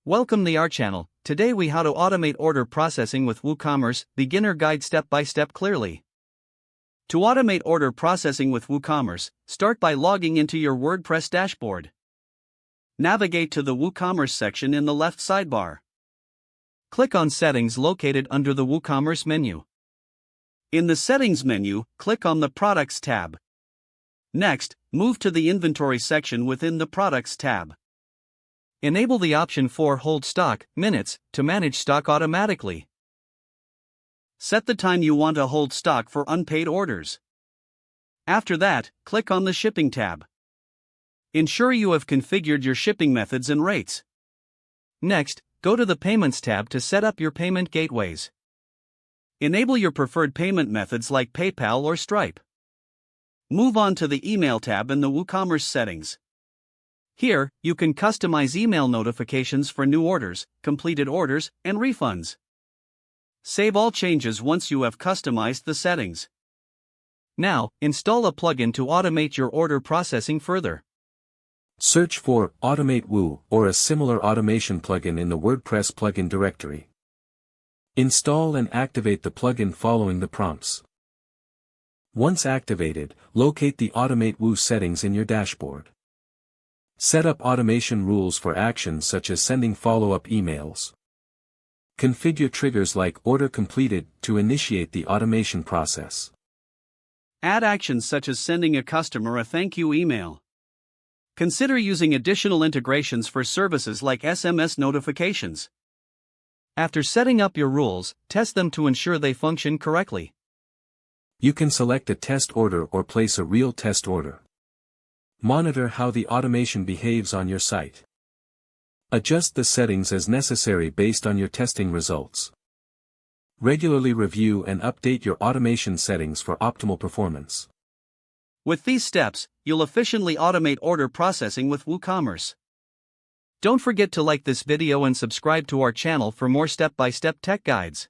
Welcome to our channel. Today we how to automate order processing with WooCommerce, beginner guide step by step clearly. To automate order processing with WooCommerce, start by logging into your WordPress dashboard. Navigate to the WooCommerce section in the left sidebar. Click on Settings located under the WooCommerce menu. In the Settings menu, click on the Products tab. Next, move to the Inventory section within the Products tab. Enable the option for Hold Stock Minutes to manage stock automatically. Set the time you want to hold stock for unpaid orders. After that, click on the Shipping tab. Ensure you have configured your shipping methods and rates. Next, go to the Payments tab to set up your payment gateways. Enable your preferred payment methods like PayPal or Stripe. Move on to the Email tab in the WooCommerce settings. Here, you can customize email notifications for new orders, completed orders, and refunds. Save all changes once you have customized the settings. Now, install a plugin to automate your order processing further. Search for Automate Woo or a similar automation plugin in the WordPress plugin directory. Install and activate the plugin following the prompts. Once activated, locate the Automate Woo settings in your dashboard. Set up automation rules for actions such as sending follow-up emails. Configure triggers like Order Completed to initiate the automation process. Add actions such as sending a customer a thank you email. Consider using additional integrations for services like SMS notifications. After setting up your rules, test them to ensure they function correctly. You can select a test order or place a real test order. Monitor how the automation behaves on your site. Adjust the settings as necessary based on your testing results. Regularly review and update your automation settings for optimal performance. With these steps, you'll efficiently automate order processing with WooCommerce. Don't forget to like this video and subscribe to our channel for more step-by-step tech guides.